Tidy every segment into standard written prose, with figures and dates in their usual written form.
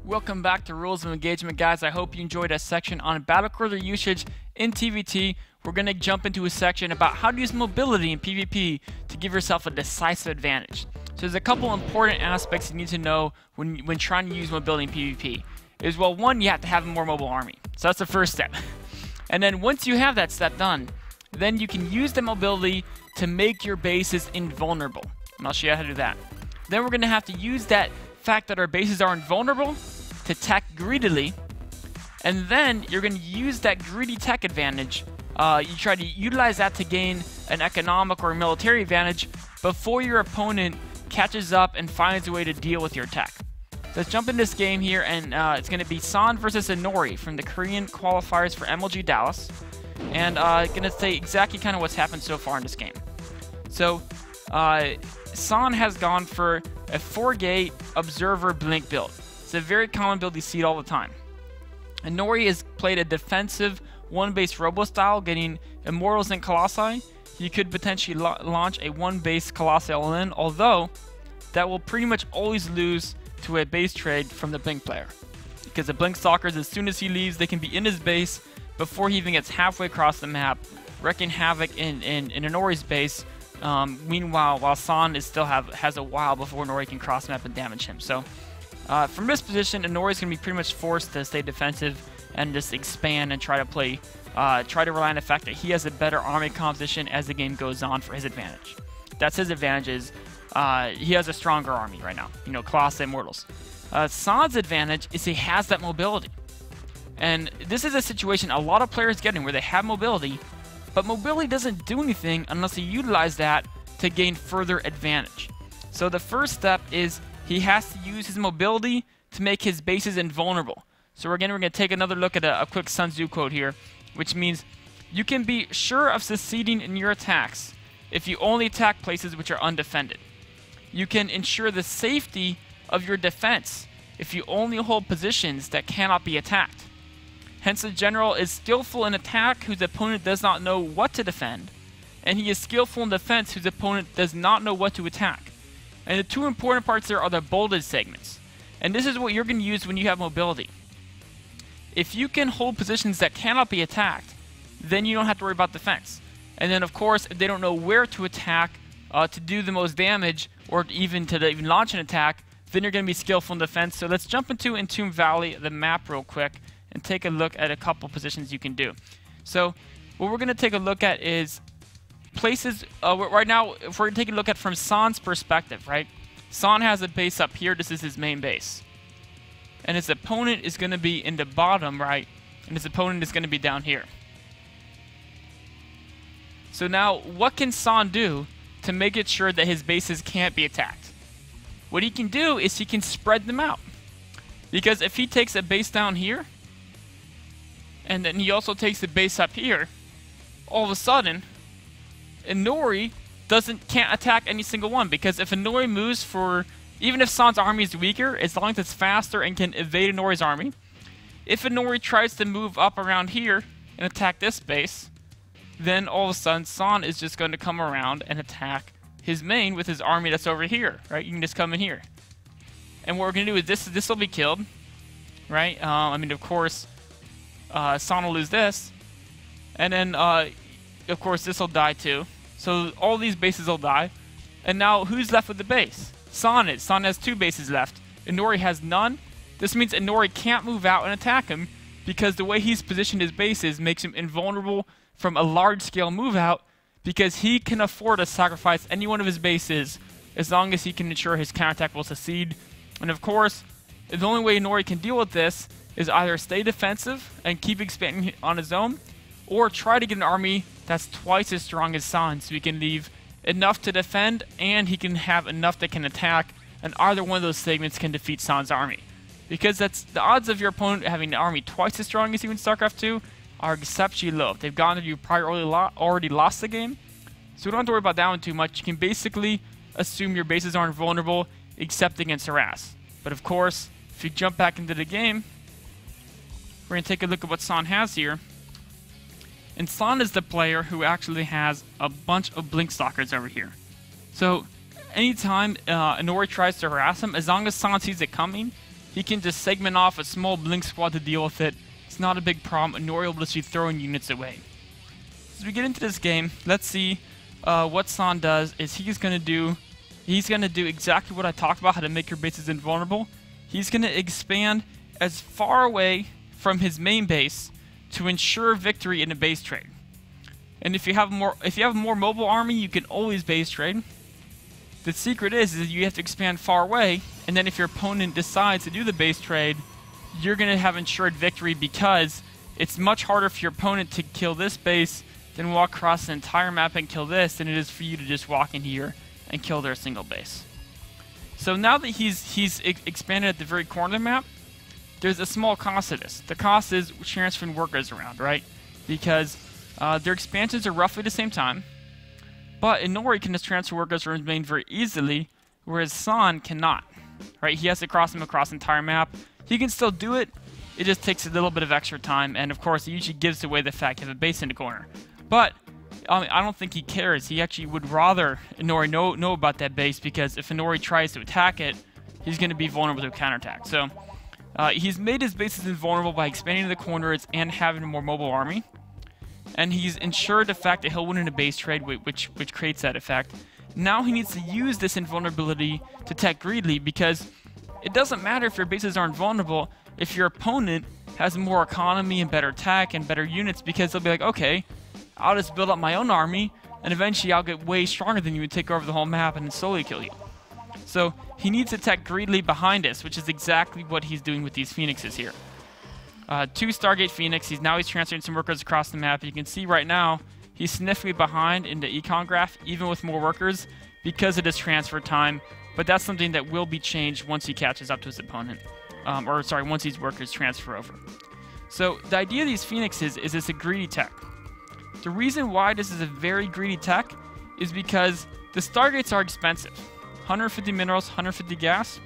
Welcome back to Rules of Engagement, guys. I hope you enjoyed a section on battlecruiser usage in TVT. We're going to jump into a section about how to use mobility in PvP to give yourself a decisive advantage. So there's a couple important aspects you need to know when trying to use mobility in PvP. Well, one, you have to have a more mobile army. So that's the first step. And then once you have that step done, then you can use the mobility to make your bases invulnerable. And I'll show you how to do that. Then we're going to have to use that fact that our bases are invulnerable to attack greedily, and then you're going to use that greedy tech advantage. You try to utilize that to gain an economic or military advantage before your opponent catches up and finds a way to deal with your tech. Let's jump in this game here, and it's going to be San versus Inori from the Korean qualifiers for MLG Dallas, and going to say exactly kind of what's happened so far in this game. So San has gone for a 4-gate Observer Blink build. It's a very common build you see it all the time. Inori has played a defensive 1-base Robo style, getting Immortals and Colossi. You could potentially launch a 1-base Colossi all-in, although that will pretty much always lose to a base trade from the Blink player. Because the Blink Stalkers, as soon as he leaves, they can be in his base before he even gets halfway across the map, wreaking havoc in Inori's base. Meanwhile, while San still has a while before Inori can cross map and damage him. So from this position, Inori's going to be pretty much forced to stay defensive and just expand and try to rely on the fact that he has a better army composition as the game goes on for his advantage. That's his advantage, is he has a stronger army right now, you know, Colossi Immortals. San's advantage is he has that mobility. And this is a situation a lot of players get in where they have mobility, but mobility doesn't do anything unless you utilize that to gain further advantage. So the first step is he has to use his mobility to make his bases invulnerable. So we're going to take another look at a quick Sun Tzu quote here, which means you can be sure of succeeding in your attacks if you only attack places which are undefended. You can ensure the safety of your defense if you only hold positions that cannot be attacked. Hence, the general is skillful in attack whose opponent does not know what to defend, and he is skillful in defense whose opponent does not know what to attack. And the two important parts there are the bolded segments. And this is what you're going to use when you have mobility. If you can hold positions that cannot be attacked, then you don't have to worry about defense. And then, of course, if they don't know where to attack to do the most damage, or even to even launch an attack, then you're going to be skillful in defense. So let's jump into Entomb Valley, the map, real quick, and take a look at a couple positions you can do. So what we're going to take a look at is places, right now, if we're taking a look at from San's perspective, right? San has a base up here. This is his main base. And his opponent is going to be in the bottom, right? And his opponent is going to be down here. So now, what can San do to make it sure that his bases can't be attacked? What he can do is he can spread them out. Because if he takes a base down here, and then he also takes the base up here, all of a sudden, Inori can't attack any single one, because if Inori moves for, even if San's army is weaker, as long as it's faster and can evade Inori's army, if Inori tries to move up around here and attack this base, then all of a sudden San is just going to come around and attack his main with his army that's over here, right? You can just come in here. And what we're going to do is this will be killed, right? I mean, of course, San will lose this, and then, of course, this will die too. So all these bases will die. And now, who's left with the base? San is. San has 2 bases left. Inori has none. This means Inori can't move out and attack him, because the way he's positioned his bases makes him invulnerable from a large-scale move-out, because he can afford to sacrifice any one of his bases as long as he can ensure his counterattack will succeed. And of course, the only way Inori can deal with this is either stay defensive and keep expanding on his own, or try to get an army that's twice as strong as San, so he can leave enough to defend and he can have enough that can attack, and either one of those segments can defeat San's army. Because that's the odds of your opponent having an army twice as strong as you in Starcraft 2 are exceptionally low. They've gone that you probably already lost the game, so we don't have to worry about that one too much. You can basically assume your bases are invulnerable except against harass. But of course, if you jump back into the game, we're going to take a look at what San has here. And San is the player who actually has a bunch of Blink Stalkers over here. So anytime Inori tries to harass him, as long as San sees it coming, he can just segment off a small blink squad to deal with it. It's not a big problem. Inori will just be throwing units away. As we get into this game, let's see what San does. Is he's gonna do exactly what I talked about, how to make your bases invulnerable. He's gonna expand as far away from his main base to ensure victory in a base trade. And if you have a more mobile army, you can always base trade. The secret is you have to expand far away, and then if your opponent decides to do the base trade, you're going to have ensured victory, because it's much harder for your opponent to kill this base than walk across the entire map and kill this than it is for you to just walk in here and kill their single base. So now that he's expanded at the very corner of the map, there's a small cost to this. The cost is transferring workers around, right? Because their expansions are roughly the same time, but Inori can just transfer workers around his main very easily, whereas San cannot, right? He has to cross them across the entire map. He can still do it, it just takes a little bit of extra time, and of course it usually gives away the fact you have a base in the corner. But I don't think he cares. He actually would rather Inori know about that base, because if Inori tries to attack it, he's going to be vulnerable to a counterattack. So he's made his bases invulnerable by expanding the corners and having a more mobile army. And he's ensured the fact that he'll win in a base trade, which creates that effect. Now he needs to use this invulnerability to attack greedily, because it doesn't matter if your bases are invulnerable if your opponent has more economy and better attack and better units, because they'll be like, okay, I'll just build up my own army, and eventually I'll get way stronger than you and take over the whole map and slowly kill you. So he needs to attack greedily behind us, which is exactly what he's doing with these Phoenixes here. 2 Stargate Phoenix. He's transferring some workers across the map. You can see right now he's significantly behind in the econ graph, even with more workers, because of his transfer time. But that's something that will be changed once he catches up to his opponent. Once these workers transfer over. So the idea of these Phoenixes is it's a greedy tech. The reason why this is a very greedy tech is because the Stargates are expensive. 150 minerals, 150 gas,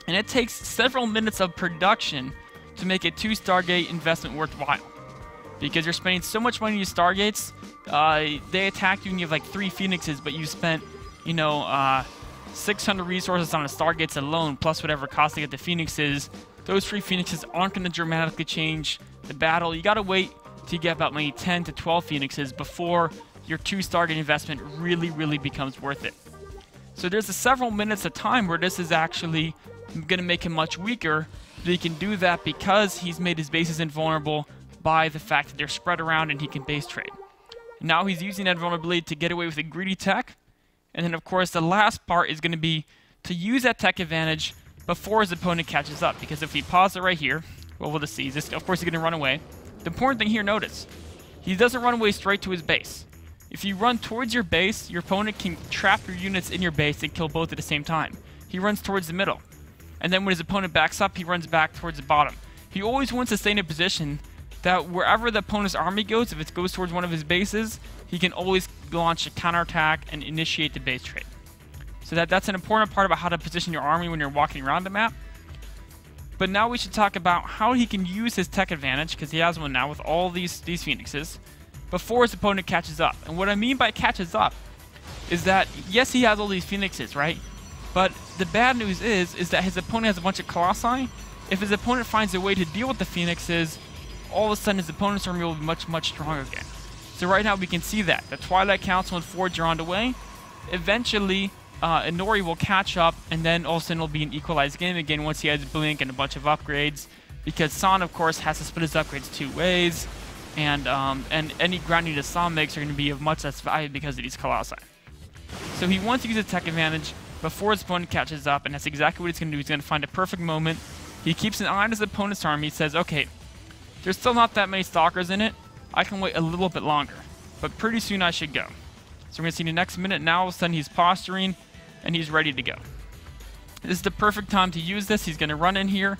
and it takes several minutes of production to make a 2 Stargate investment worthwhile. Because you're spending so much money on these Stargates, they attack you and you have like 3 Phoenixes, but you spent, 600 resources on the Stargates alone, plus whatever cost to get the Phoenixes. Those 3 Phoenixes aren't going to dramatically change the battle. You gotta wait till you get about maybe 10 to 12 Phoenixes before your 2 Stargate investment really becomes worth it. So there's several minutes of time where this is actually going to make him much weaker, but he can do that because he's made his bases invulnerable by the fact that they're spread around and he can base trade. Now he's using that vulnerability to get away with a greedy tech, and then of course the last part is going to be to use that tech advantage before his opponent catches up, because if we pause it right here, well, we'll just see. Of course he's going to run away. The important thing here, notice, he doesn't run away straight to his base. If you run towards your base, your opponent can trap your units in your base and kill both at the same time. He runs towards the middle. And then when his opponent backs up, he runs back towards the bottom. He always wants to stay in a position that wherever the opponent's army goes, if it goes towards one of his bases, he can always launch a counterattack and initiate the base trade. So that's an important part about how to position your army when you're walking around the map. But now we should talk about how he can use his tech advantage, because he has one now with all these Phoenixes, before his opponent catches up. And what I mean by catches up is that, yes, he has all these Phoenixes, right? But the bad news is that his opponent has a bunch of Colossi. If his opponent finds a way to deal with the Phoenixes, all of a sudden his opponent's army will be much stronger again. So right now we can see that. The Twilight Council and Forge are on the way. Eventually, Inori will catch up, and then all of a sudden it'll be an equalized game again once he has Blink and a bunch of upgrades. Because San, of course, has to split his upgrades 2 ways. And any grounding that San makes are going to be of much less value because of these Colossi. So he wants to use a tech advantage before his opponent catches up, and that's exactly what he's going to do. He's going to find a perfect moment. He keeps an eye on his opponent's army. He says, okay, there's still not that many Stalkers in it. I can wait a little bit longer, but pretty soon I should go. So we're going to see in the next minute, now all of a sudden he's posturing, and he's ready to go. This is the perfect time to use this. He's going to run in here,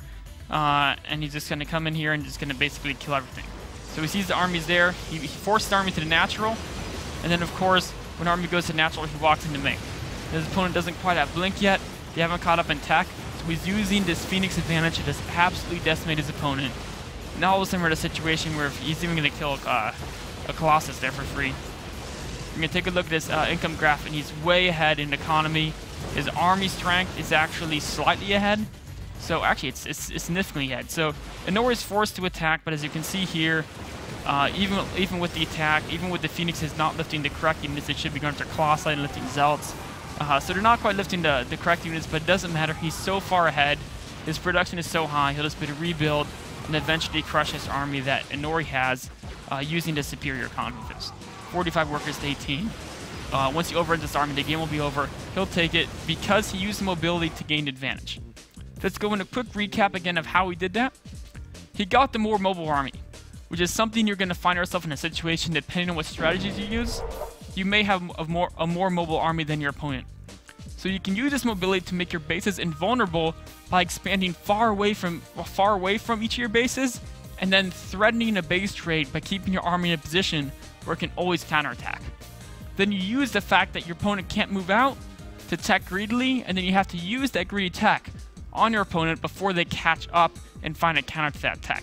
and he's just going to come in here and just going to basically kill everything. So he sees the armies there. He forces the army to the natural, and then of course, when army goes to natural, he walks into main. His opponent doesn't quite have Blink yet. They haven't caught up in tech, so he's using this Phoenix advantage to just absolutely decimate his opponent. Now all of a sudden we're in a situation where he's even going to kill a Colossus there for free. We're going to take a look at his income graph, and he's way ahead in economy. His army strength is actually slightly ahead. So actually, it's significantly ahead. So Inori is forced to attack, but as you can see here, even with the attack, even with the Phoenixes not lifting the correct units, they should be going after Colossi and lifting Zealots. So they're not quite lifting the correct units, but it doesn't matter. He's so far ahead. His production is so high. He'll just be able to rebuild and eventually crush this army that Inori has using the superior confidence. 45 workers to 18. Once he overruns this army, the game will be over. He'll take it because he used the mobility to gain advantage. Let's go into a quick recap again of how he did that. He got the more mobile army, which is something you're going to find yourself in a situation depending on what strategies you use. You may have a more mobile army than your opponent. So you can use this mobility to make your bases invulnerable by expanding far away from each of your bases, and then threatening a base trade by keeping your army in a position where it can always counterattack. Then you use the fact that your opponent can't move out to attack greedily, and then you have to use that greedy attack on your opponent before they catch up and find a counter to that attack.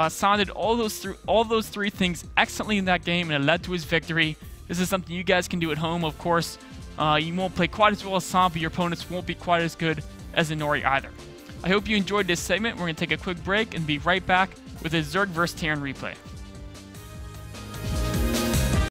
San did all those three things excellently in that game, and it led to his victory. This is something you guys can do at home, of course. You won't play quite as well as San, but your opponents won't be quite as good as Inori either. I hope you enjoyed this segment. We're going to take a quick break and be right back with a Zerg vs. Terran replay.